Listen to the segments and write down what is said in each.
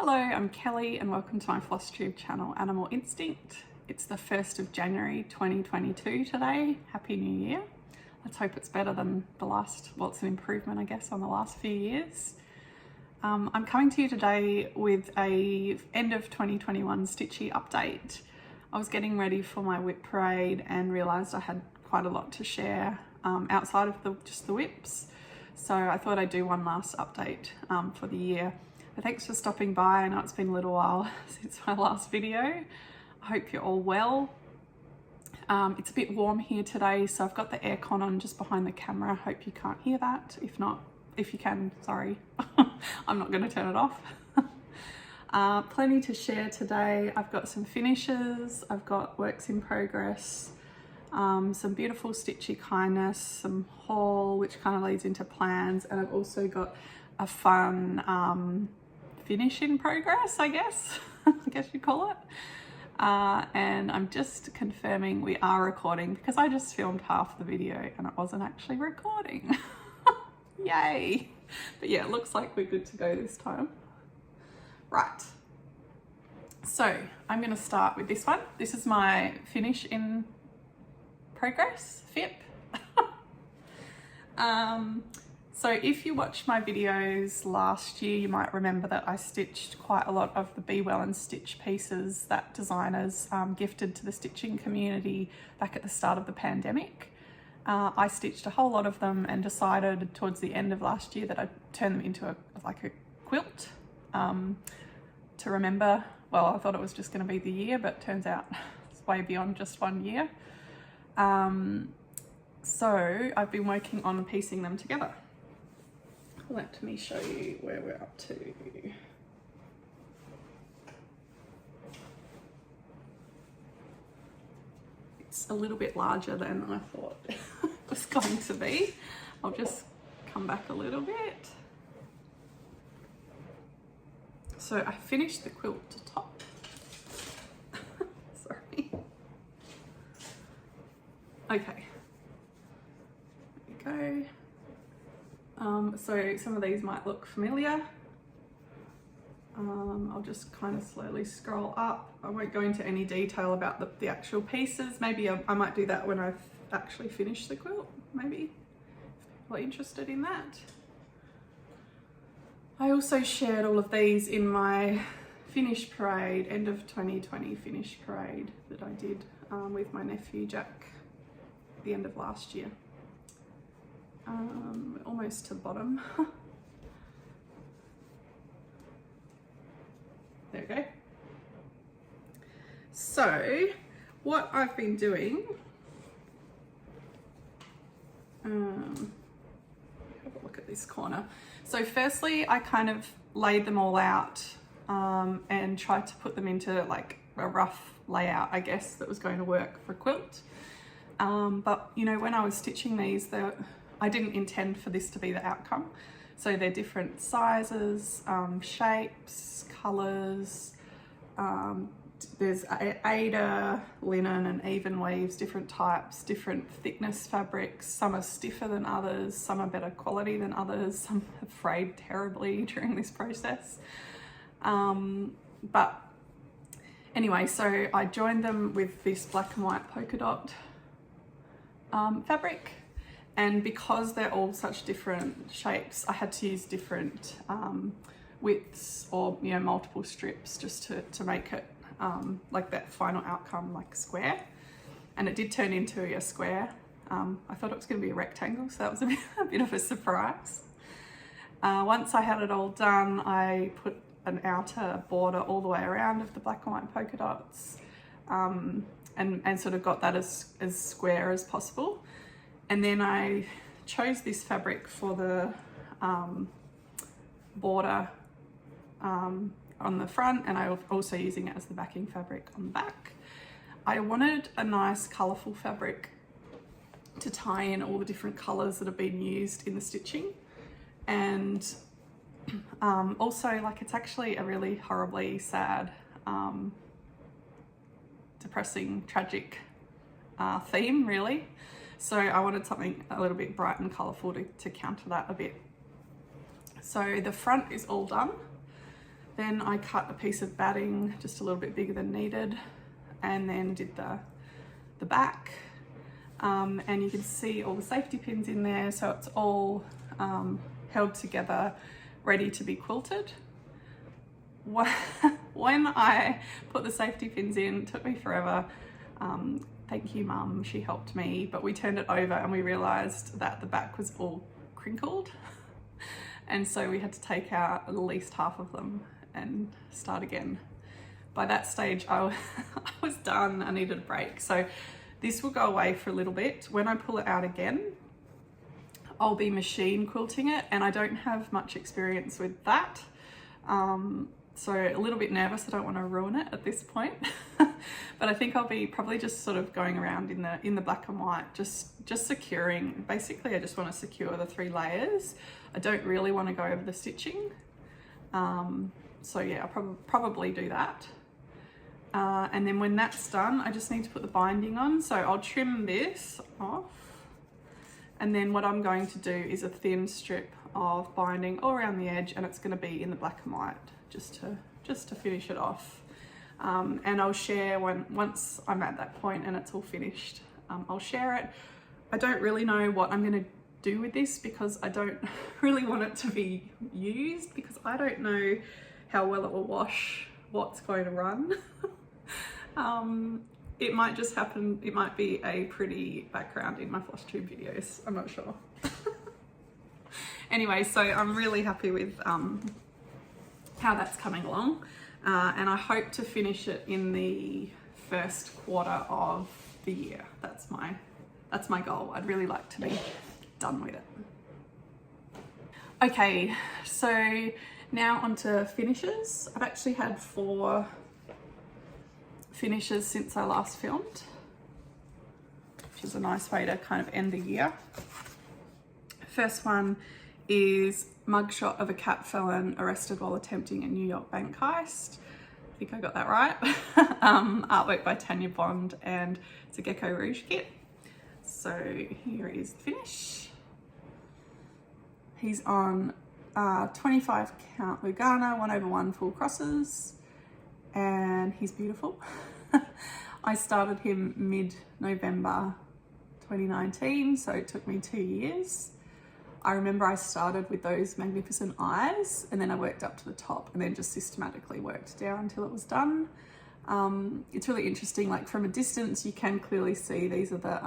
Hello, I'm Kelly and welcome to my Flosstube channel, Animal Instinct. It's the 1st of January 2022 today. Happy New Year. Let's hope it's better than the last, well, it's an improvement I guess on the last few years. I'm coming to you today with a end of 2021 Stitchy update. I was getting ready for my whip parade and realised I had quite a lot to share outside of just the whips. So I thought I'd do one last update for the year. But thanks for stopping by. I know it's been a little while since my last video. I hope you're all well. It's a bit warm here today, so I've got the aircon on just behind the camera. I hope you can't hear that. If you can, sorry. I'm not going to turn it off. Plenty to share today. I've got some finishes, I've got works in progress, some beautiful Stitchy kindness, some haul, which kind of leads into plans, and I've also got a fun finish in progress, I guess. I guess you call it. And I'm just confirming we are recording because I just filmed half the video and it wasn't actually recording. Yay! But yeah, it looks like we're good to go this time. Right. So I'm going to start with this one. This is my finish in progress, FIP. So if you watched my videos last year, you might remember that I stitched quite a lot of the Be Well and Stitch pieces that designers gifted to the stitching community back at the start of the pandemic. I stitched a whole lot of them and decided towards the end of last year that I'd turn them into a quilt to remember. Well, I thought it was just going to be the year, but turns out it's way beyond just 1 year. So I've been working on piecing them together. Let me show you where we're up to. It's a little bit larger than I thought it was going to be. I'll just come back a little bit. So I finished the quilt top. Sorry. Okay. There we go. So some of these might look familiar. I'll just kind of slowly scroll up. I won't go into any detail about the actual pieces. Maybe I might do that when I've actually finished the quilt, maybe, if people are interested in that. I also shared all of these in my finish parade, end of 2020 finish parade that I did with my nephew Jack at the end of last year. Almost to the bottom. There we go. So what I've been doing, have a look at this corner. So firstly, I kind of laid them all out and tried to put them into like a rough layout, I guess, that was going to work for a quilt. But you know, when I was stitching these, I didn't intend for this to be the outcome. So they're different sizes, shapes, colours. There's Aida, linen and even weaves, different types, different thickness fabrics. Some are stiffer than others, some are better quality than others, some have frayed terribly during this process. But anyway, so I joined them with this black and white polka dot fabric. And because they're all such different shapes, I had to use different widths or, you know, multiple strips just to make it like that final outcome, like square. And it did turn into a square. I thought it was going to be a rectangle, so that was a bit of a surprise. Once I had it all done, I put an outer border all the way around of the black and white polka dots and sort of got that as square as possible. And then I chose this fabric for the border on the front, and I was also using it as the backing fabric on the back. I wanted a nice colourful fabric to tie in all the different colours that have been used in the stitching. And also, like, it's actually a really horribly sad, depressing, tragic theme, really. So I wanted something a little bit bright and colourful to counter that a bit. So the front is all done. Then I cut a piece of batting just a little bit bigger than needed, and then did the back. And you can see all the safety pins in there, so it's all held together, ready to be quilted. When I put the safety pins in, it took me forever. Thank you, Mum, she helped me, but we turned it over and we realized that the back was all crinkled. And so we had to take out at least half of them and start again. By that stage, I was done. I needed a break. So this will go away for a little bit. When I pull it out again, I'll be machine quilting it, and I don't have much experience with that. So a little bit nervous. I don't want to ruin it at this point. But I think I'll be probably just sort of going around in the black and white, just securing. Basically, I just want to secure the 3 layers. I don't really want to go over the stitching. So yeah, I'll probably do that. And then when that's done, I just need to put the binding on. So I'll trim this off. And then what I'm going to do is a thin strip of binding all around the edge, and it's going to be in the black and white just to finish it off. And I'll share once I'm at that point and it's all finished. I'll share it. I don't really know what I'm going to do with this because I don't really want it to be used, because I don't know how well it will wash, what's going to run. It might just happen, it might be a pretty background in my Flosstube videos, I'm not sure. Anyway, so I'm really happy with how that's coming along, and I hope to finish it in the first quarter of the year. That's my goal. I'd really like to be done with it. Okay, so now onto finishes. I've actually had 4 finishes since I last filmed, which is a nice way to kind of end the year. First one is mugshot of a cat felon arrested while attempting a New York bank heist. I think I got that right. Artwork by Tanya Bond, and it's a Gecko Rouge kit. So here is the finish. He's on 25 count Lugana, 1/1 full crosses, and he's beautiful. I started him mid-November 2019, so it took me 2 years. I remember I started with those magnificent eyes, and then I worked up to the top and then just systematically worked down until it was done. It's really interesting, like from a distance you can clearly see these are the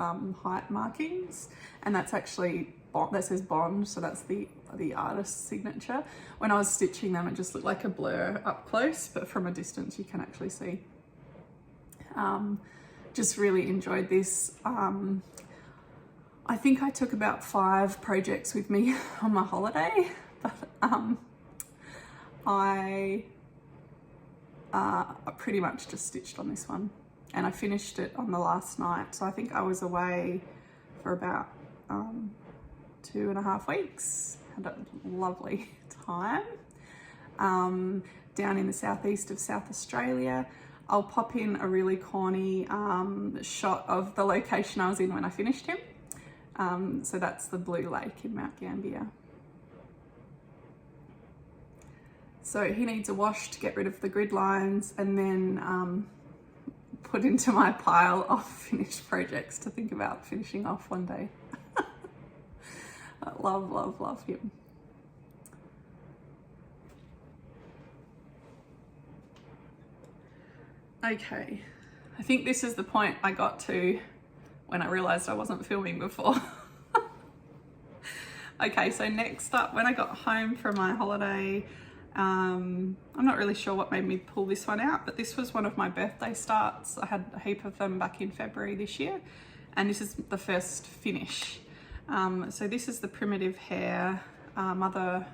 height markings, and that's actually that says Bond, so that's the artist's signature. When I was stitching them, it just looked like a blur up close, but from a distance you can actually see. Just really enjoyed this. I think I took about 5 projects with me on my holiday, but I pretty much just stitched on this one, and I finished it on the last night. So I think I was away for about 2.5 weeks. Had a lovely time down in the southeast of South Australia. I'll pop in a really corny shot of the location I was in when I finished him. So that's the Blue Lake in Mount Gambier. So he needs a wash to get rid of the grid lines, and then put into my pile of finished projects to think about finishing off one day. Love, love, love him. Okay, I think this is the point I got to when I realized I wasn't filming before. Okay, so next up, when I got home from my holiday, I'm not really sure what made me pull this one out, but this was one of my birthday starts. I had a heap of them back in February this year, and this is the first finish. So this is the Primitive Hair Mother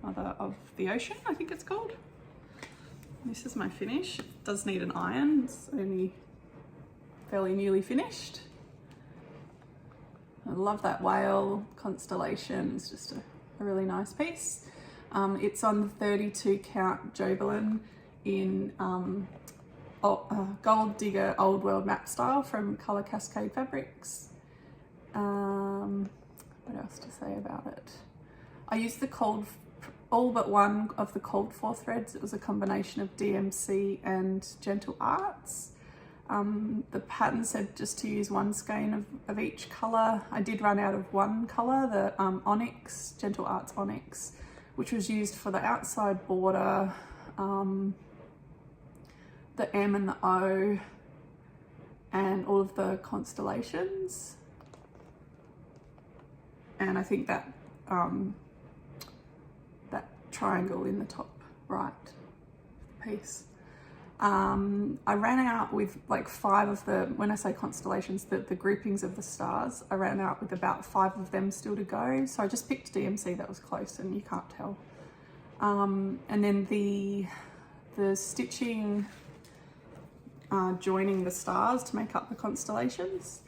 of the Ocean, I think it's called. This is my finish. It does need an iron. It's only fairly newly finished. I love that whale constellation. It's just a really nice piece. It's on the 32 count Jobelin in Gold Digger Old World Map style from Colour Cascade Fabrics. What else to say about it? I used the cold all but one of the called for threads. It was a combination of DMC and Gentle Arts. The pattern said just to use one skein of each colour. I did run out of one colour, the Onyx, Gentle Arts Onyx, which was used for the outside border, the M and the O, and all of the constellations. And I think that that triangle in the top right piece. I ran out with like 5 of the, when I say constellations, the groupings of the stars, I ran out with about 5 of them still to go. So I just picked DMC that was close and you can't tell. And then the stitching, joining the stars to make up the constellations,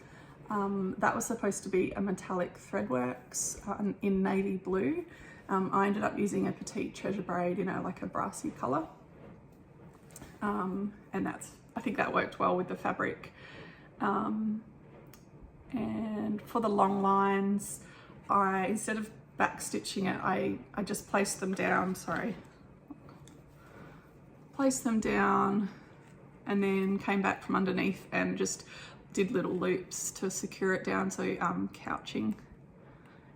that was supposed to be a metallic threadworks in navy blue. I ended up using a petite treasure braid in like a brassy colour. And I think that worked well with the fabric. And for the long lines, instead of back stitching it, I just placed them down, placed them down and then came back from underneath and just did little loops to secure it down, so couching,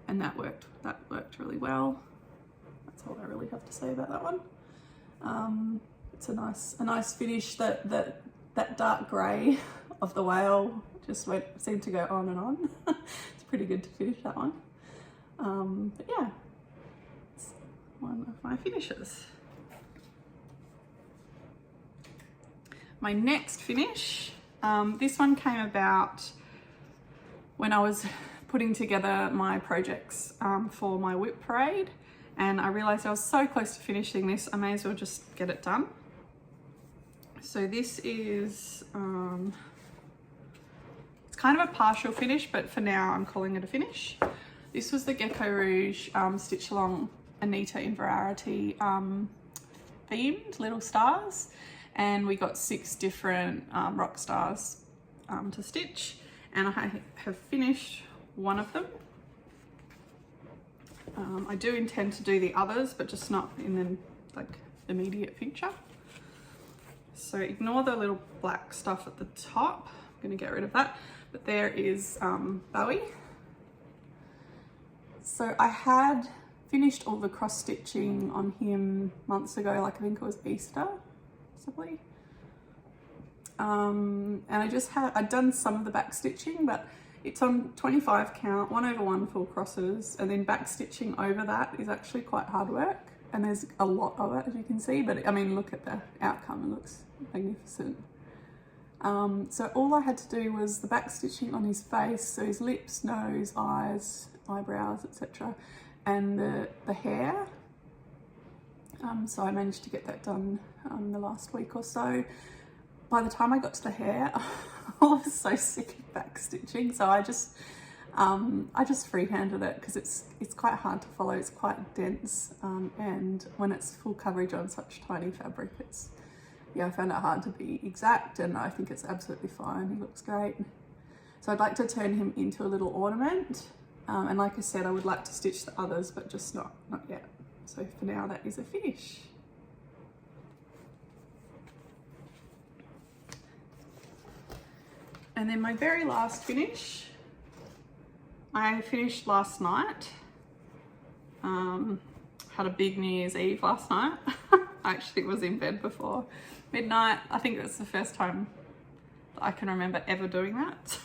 and that worked really well. That's all I really have to say about that one. It's a nice finish. That dark grey of the whale just seemed to go on and on. It's pretty good to finish that one. But yeah, it's one of my finishes. My next finish, this one came about when I was putting together my projects for my whip parade, and I realised I was so close to finishing this, I may as well just get it done. So this is, it's kind of a partial finish, but for now I'm calling it a finish. This was the Gecko Rouge Stitch Along Anita in Variety themed little stars, and we got 6 different rock stars to stitch, and I have finished one of them. I do intend to do the others, but just not in the immediate future. So ignore the little black stuff at the top. I'm going to get rid of that. But there is Bowie. So I had finished all the cross stitching on him months ago, like I think it was Easter, possibly. And I'd done some of the back stitching, but it's on 25 count, 1/1 full crosses, and then back stitching over that is actually quite hard work. And there's a lot of it, as you can see, but I mean, look at the outcome, it looks magnificent. So all I had to do was the back stitching on his face, so his lips, nose, eyes, eyebrows, etc., and the hair. So I managed to get that done the last week or so. By the time I got to the hair, I was so sick of back stitching, so I just freehanded it because it's quite hard to follow. It's quite dense, and when it's full coverage on such tiny fabric, I found it hard to be exact, and I think it's absolutely fine. He looks great. So I'd like to turn him into a little ornament, and like I said, I would like to stitch the others, but just not yet. So for now, that is a finish. And then my very last finish, I finished last night. Had a big New Year's Eve last night. I actually was in bed before midnight. I think that's the first time that I can remember ever doing that.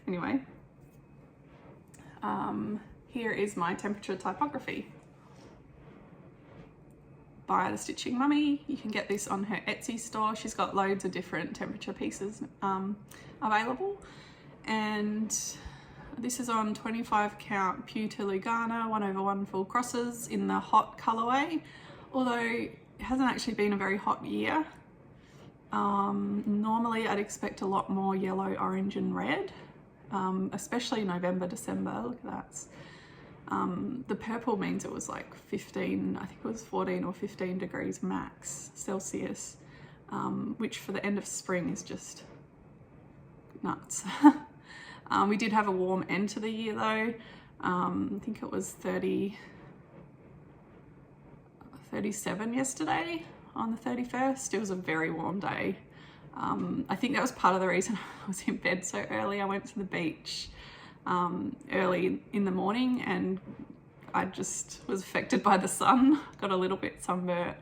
Anyway, here is my temperature typography by the Stitching Mummy. You can get this on her Etsy store. She's got loads of different temperature pieces available, and this is on 25 count Pewter Lugana 1/1 full crosses in the hot colorway, although it hasn't actually been a very hot year. Normally I'd expect a lot more yellow, orange and red, especially November, December. Look at that. The purple means it was like 15, I think it was 14 or 15 degrees max Celsius, which for the end of spring is just nuts. We did have a warm end to the year though. I think it was 30 37 yesterday on the 31st. It was a very warm day. I think that was part of the reason I was in bed so early. I went to the beach early in the morning and I just was affected by the sun. Got a little bit sunburnt.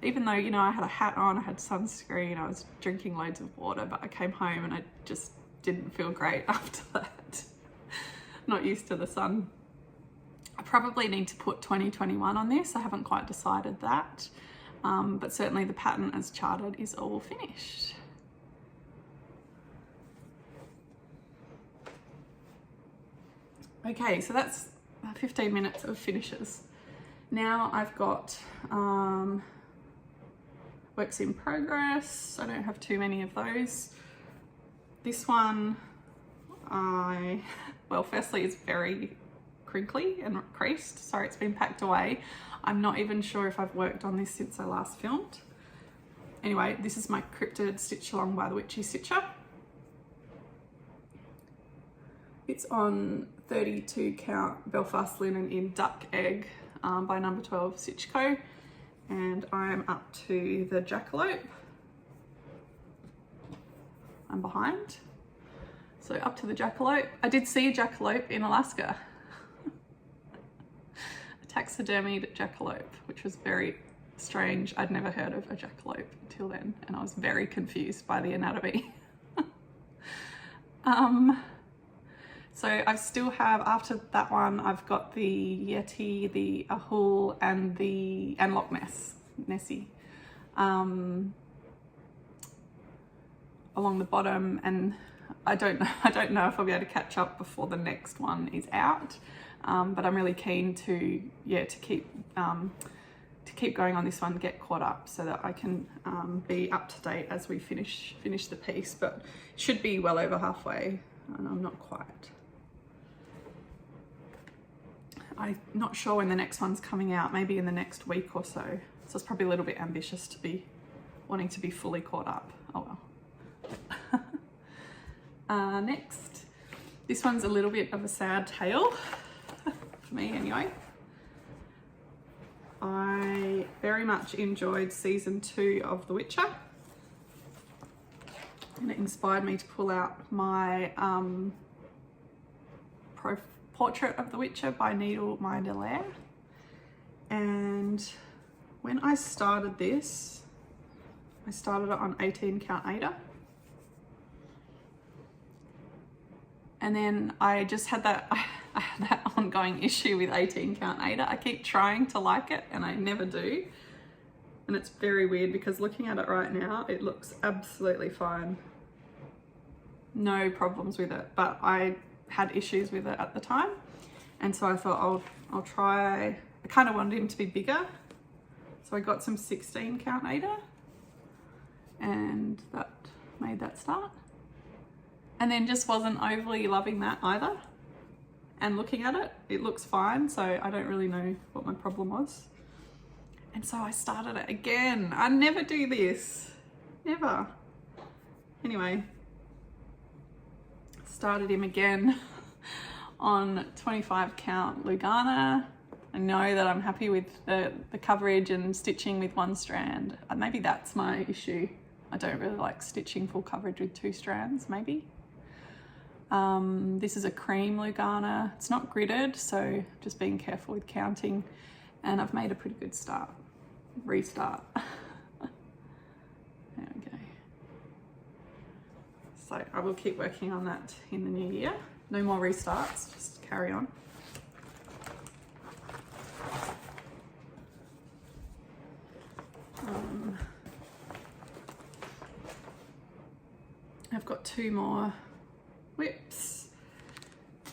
Even though, you know, I had a hat on, I had sunscreen, I was drinking loads of water, but I came home and I just didn't feel great after that. Not used to the sun. I probably need to put 2021 on this. I haven't quite decided that. But certainly the pattern as charted is all finished. Okay, so that's 15 minutes of finishes. Now I've got works in progress. I don't have too many of those. This one, well, firstly, it's very crinkly and creased. Sorry, it's been packed away. I'm not even sure if I've worked on this since I last filmed. Anyway, this is my cryptid stitch along by the Witchy Stitcher. It's on 32 count Belfast linen in duck egg by number 12 Stitch Co. And I'm up to the jackalope. I'm behind. So up to the jackalope. I did see a jackalope in Alaska. A taxidermied jackalope, which was very strange. I'd never heard of a jackalope until then, and I was very confused by the anatomy. So I still have, after that one, I've got the Yeti, the Ahul, and Loch Ness, Nessie, along the bottom, and I don't know if I'll be able to catch up before the next one is out, but I'm really keen to keep going on this one, get caught up, so that I can be up to date as we finish the piece. But it should be well over halfway, and I'm not quite. I'm not sure when the next one's coming out, maybe in the next week or so. So it's probably a little bit ambitious to be wanting to be fully caught up. Oh well. Next, this one's a little bit of a sad tale, for me anyway. I very much enjoyed season 2 of The Witcher, and it inspired me to pull out my Portrait of the Witcher by Needle Mindelaire. And when I started this, I started it on 18 count Ada, and then I just had that I had that ongoing issue with 18 count Ada. I keep trying to like it and I never do, and it's very weird because looking at it right now, it looks absolutely fine, no problems with it, but I had issues with it at the time, and so I thought I'll try. I kind of wanted him to be bigger, so I got some 16 count Ada, and that made that start, and then just wasn't overly loving that either. And looking at it, it looks fine, so I don't really know what my problem was, and so I started it again. I never do this, never. Anyway, started him again on 25 count Lugana. I know that I'm happy with the coverage and stitching with one strand. Maybe that's my issue. I don't really like stitching full coverage with 2 strands, maybe. This is a cream Lugana. It's not gridded, so just being careful with counting, and I've made a pretty good restart. There we go. So I will keep working on that in the new year. No more restarts, just carry on. I've got 2 more whips.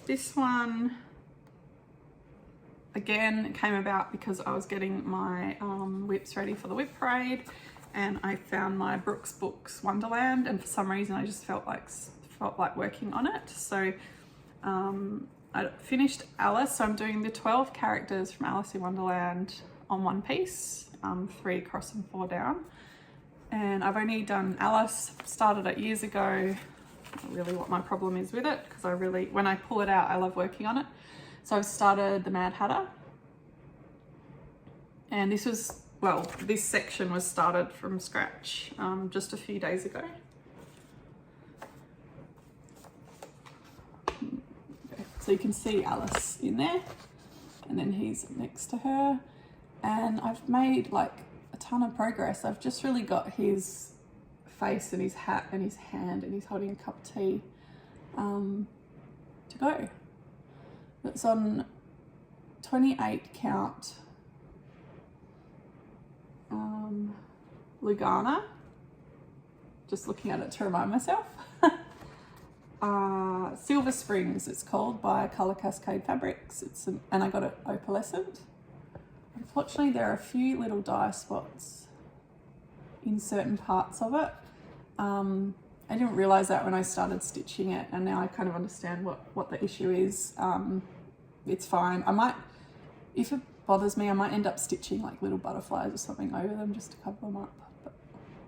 This one, again, came about because I was getting my whips ready for the whip parade, and I found my Brooks Books Wonderland, and for some reason I just felt like working on it. So I finished Alice, so I'm doing the 12 characters from Alice in Wonderland on one piece, 3 across and 4 down. And I've only done Alice, started it years ago. Not really what my problem is with it, because when I pull it out, I love working on it. So I've started the Mad Hatter, And this was, well, this section was started from scratch just a few days ago. So you can see Alice in there, and then he's next to her. And I've made like a ton of progress. I've just really got his face and his hat and his hand, and he's holding a cup of tea to go. It's on 28 count Lugana, just looking at it to remind myself. Silver Springs it's called, by Colour Cascade Fabrics. And I got it opalescent. Unfortunately there are a few little dye spots in certain parts of it. I didn't realise that when I started stitching it, and now I kind of understand what the issue is. It's fine. I might, if it bothers me, I might end up stitching like little butterflies or something over them just to cover them up. But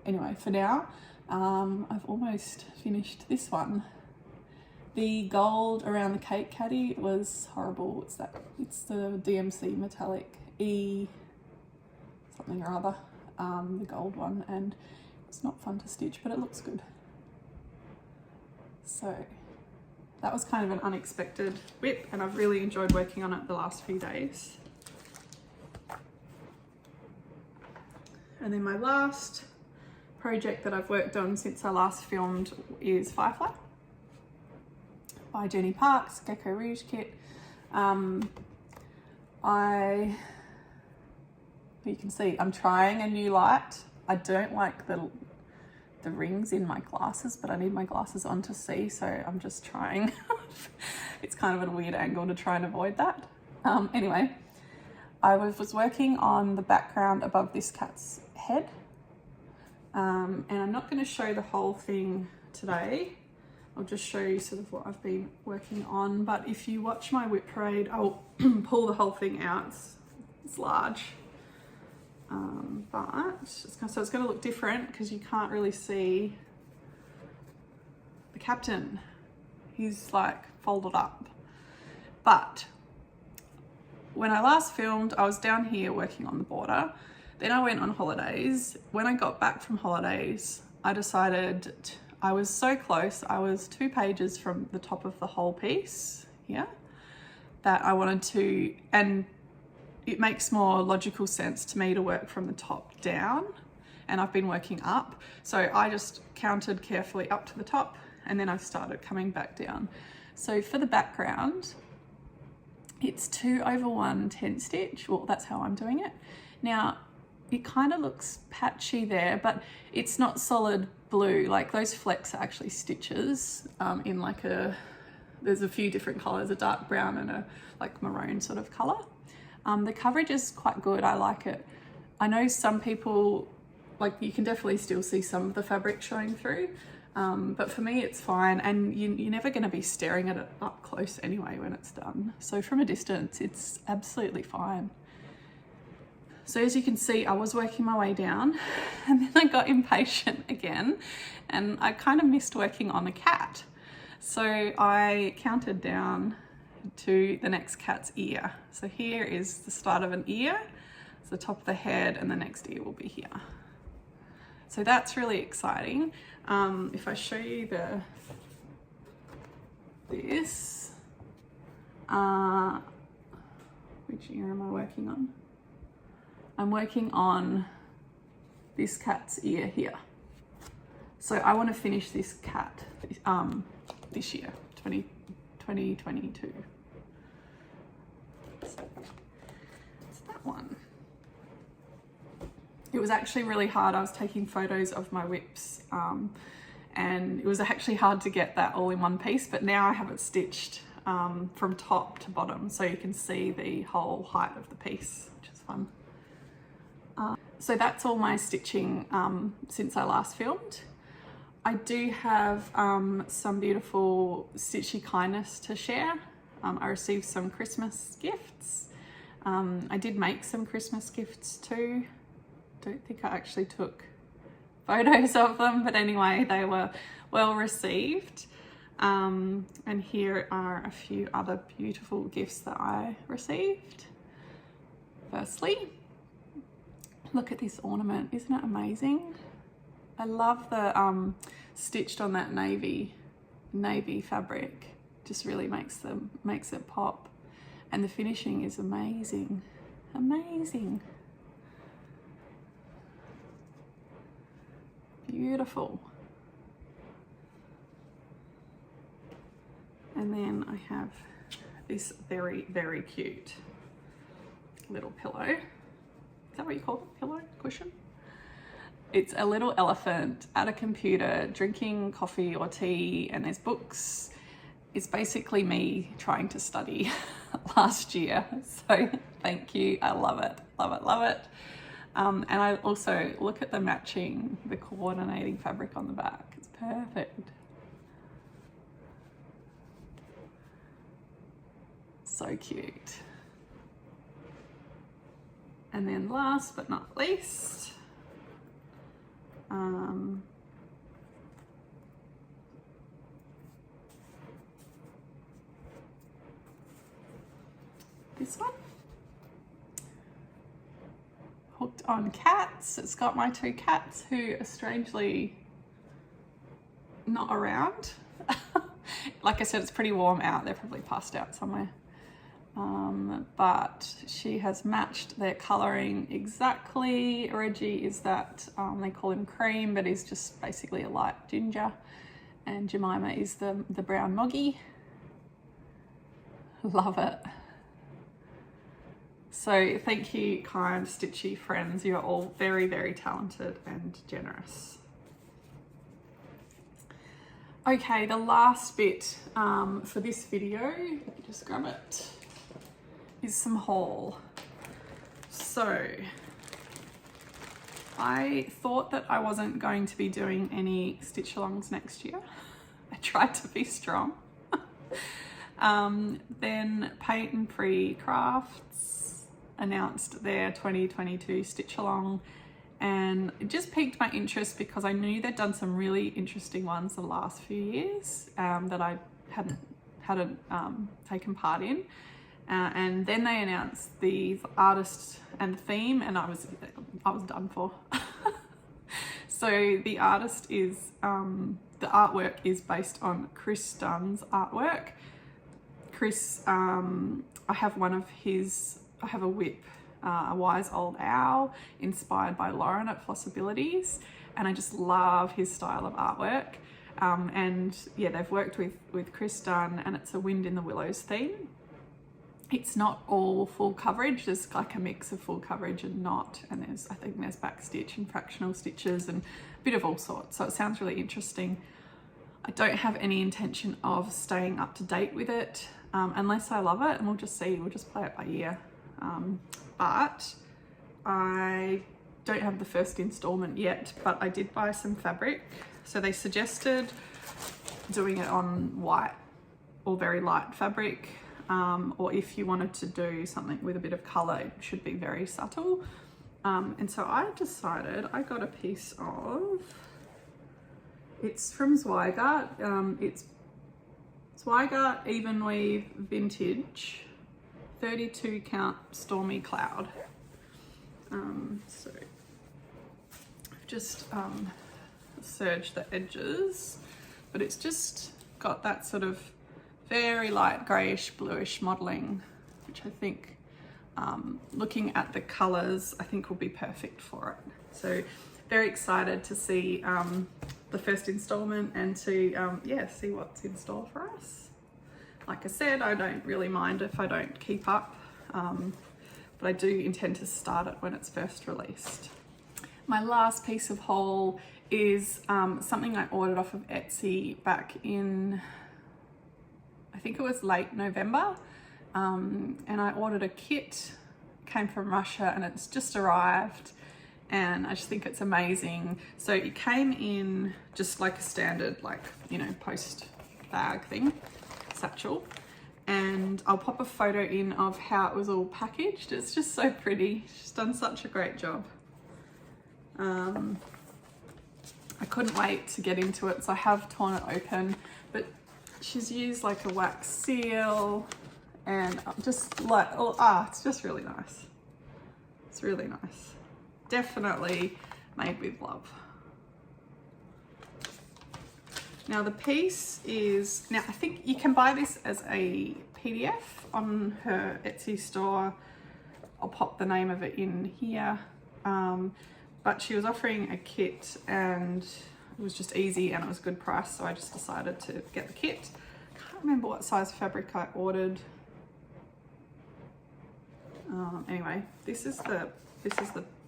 anyway, for now, I've almost finished this one. The gold around the cake caddy was horrible. It's the DMC metallic E something or other, the gold one, and it's not fun to stitch, but it looks good. So that was kind of an unexpected whip, and I've really enjoyed working on it the last few days. And then my last project that I've worked on since I last filmed is Firefly by Jenny Parks, Gecko Rouge kit. You can see I'm trying a new light. I don't like the rings in my glasses, but I need my glasses on to see, so I'm just trying. It's kind of at a weird angle to try and avoid that. Anyway, I was working on the background above this cat's head, and I'm not going to show the whole thing today. I'll just show you sort of what I've been working on, but if you watch my whip parade, I'll pull the whole thing out. It's large. So it's going to look different because you can't really see the captain. He's like folded up. But when I last filmed, I was down here working on the border. Then I went on holidays. When I got back from holidays, I decided I was so close. I was 2 pages from the top of the whole piece here that I wanted to, and it makes more logical sense to me to work from the top down, and I've been working up. So I just counted carefully up to the top, and then I started coming back down. So for the background, it's 2/1 10 stitch. Well, that's how I'm doing it. Now, it kind of looks patchy there, but it's not solid blue. Like those flecks are actually stitches in like there's a few different colors, a dark brown and a like maroon sort of color. The coverage is quite good. I like it. I know some people, like you can definitely still see some of the fabric showing through, but for me it's fine, and you're never going to be staring at it up close anyway when it's done. So from a distance it's absolutely fine. So as you can see, I was working my way down, and then I got impatient again, and I kind of missed working on a cat. So I counted down to the next cat's ear. So here is the start of an ear. It's the top of the head, and the next ear will be here. So that's really exciting. If I show you this, which ear am I working on? I'm working on this cat's ear here. So I want to finish this cat this year, 2022. So it's that one. It was actually really hard. I was taking photos of my whips, and it was actually hard to get that all in one piece, but now I have it stitched from top to bottom, so you can see the whole height of the piece, which is fun. So that's all my stitching since I last filmed. I do have some beautiful Stitchy kindness to share. I received some Christmas gifts. I did make some Christmas gifts too. Don't think I actually took photos of them, but anyway, they were well received. And here are a few other beautiful gifts that I received. Firstly, Look at this ornament, isn't it amazing? I love the stitched on that navy fabric. Just really makes it pop. And the finishing is amazing, amazing. Beautiful. And then I have this very, very cute little pillow. Is that what you call it? Pillow? Cushion? It's a little elephant at a computer drinking coffee or tea, and there's books. It's basically me trying to study last year. So thank you. I love it. Love it. Love it. And I also look at the coordinating fabric on the back. It's perfect. So cute. And then last but not least, this one, Hooked on Cats. It's got my two cats who are strangely not around. Like I said, it's pretty warm out. They're probably passed out somewhere. But she has matched their colouring exactly. Reggie is that, they call him cream, but he's just basically a light ginger. And Jemima is the brown moggy. Love it. So thank you, kind Stitchy friends. You're all very, very talented and generous. Okay, the last bit for this video, let me just grab it, is some haul. So I thought that I wasn't going to be doing any stitch alongs next year. I tried to be strong. Then Paint and Free Crafts announced their 2022 stitch along, and it just piqued my interest because I knew they'd done some really interesting ones the last few years that I hadn't taken part in. And then they announced the artist and theme, and I was done for. So the artist is, the artwork is based on Chris Dunn's artwork. Chris, I have a whip, a wise old owl inspired by Lauren at Flossabilities, and I just love his style of artwork. And yeah, they've worked with Chris Dunn, and it's a Wind in the Willows theme. It's not all full coverage, there's like a mix of full coverage and not, and I think there's back stitch and fractional stitches and a bit of all sorts, so it sounds really interesting. I don't have any intention of staying up to date with it unless I love it, and we'll just see, we'll just play it by ear. But I don't have the first installment yet, but I did buy some fabric. So they suggested doing it on white or very light fabric, or if you wanted to do something with a bit of colour, it should be very subtle. And so I decided, I got a piece of, it's from Zweigart, it's Zweigart Even Weave Vintage 32 count Stormy Cloud. So I've just serged the edges, but it's just got that sort of very light greyish bluish modelling, which I think, looking at the colours, I think will be perfect for it. So very excited to see the first instalment and to yeah, see what's in store for us. Like I said, I don't really mind if I don't keep up, but I do intend to start it when it's first released. My last piece of haul is something I ordered off of Etsy back in, I think it was late November, and I ordered a kit, came from Russia, and it's just arrived, and I just think it's amazing. So it came in just like a standard, like, you know, post bag thing, satchel, and I'll pop a photo in of how it was all packaged. It's just so pretty. She's done such a great job. I couldn't wait to get into it, so I have torn it open, but she's used like a wax seal, and just like, it's just really nice. It's really nice. definitely made with love. Now the piece is, now I think you can buy this as a PDF on her Etsy store. I'll pop the name of it in here. But she was offering a kit and it was just easy and it was a good price, so I just decided to get the kit. Can't remember what size fabric I ordered. Anyway, this is the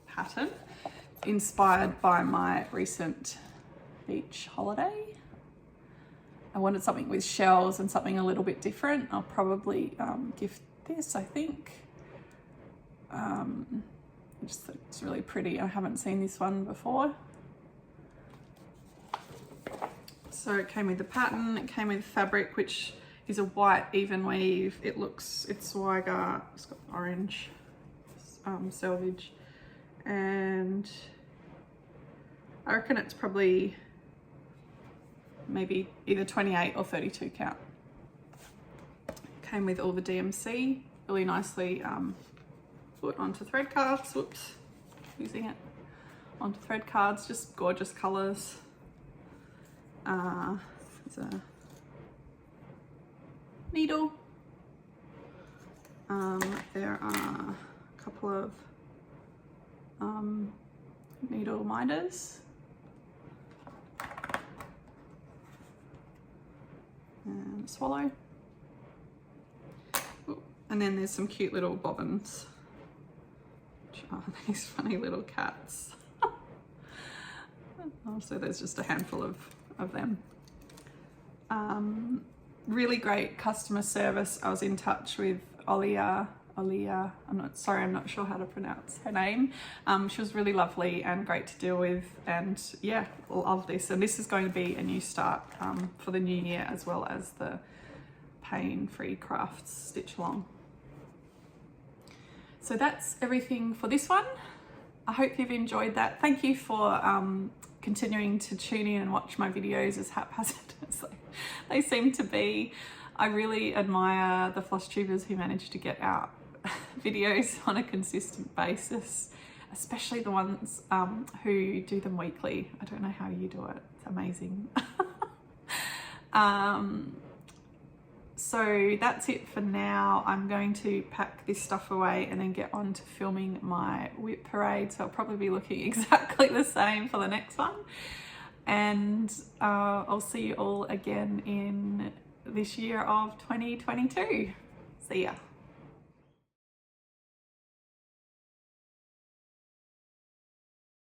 pattern, inspired by my recent beach holiday. I wanted something with shells and something a little bit different. I'll probably gift this, I think. Just it's really pretty. I haven't seen this one before. So it came with the pattern, it came with fabric, which is a white even weave. It's Swagger, it's got orange selvage, and I reckon it's probably maybe either 28 or 32 count. Came with all the DMC, really nicely put onto thread cards. Whoops, using it onto thread cards, just gorgeous colours. There's a needle. There are a couple of needle minders. And swallow. Ooh, and then there's some cute little bobbins. Which are these funny little cats. So there's just a handful of them. Really great customer service. I was in touch with Olia, I'm not sure how to pronounce her name. She was really lovely and great to deal with, and yeah, love this. And this is going to be a new start for the new year, as well as the pain-free crafts stitch along. So that's everything for this one. I hope you've enjoyed that. Thank you for continuing to tune in and watch my videos as haphazard as they seem to be. I really admire the Flosstubers who manage to get out videos on a consistent basis, especially the ones who do them weekly. I don't know how you do it. It's amazing. So that's it for now. I'm going to pack this stuff away and then get on to filming my whip parade. So I'll probably be looking exactly the same for the next one. And I'll see you all again in this year of 2022. See ya.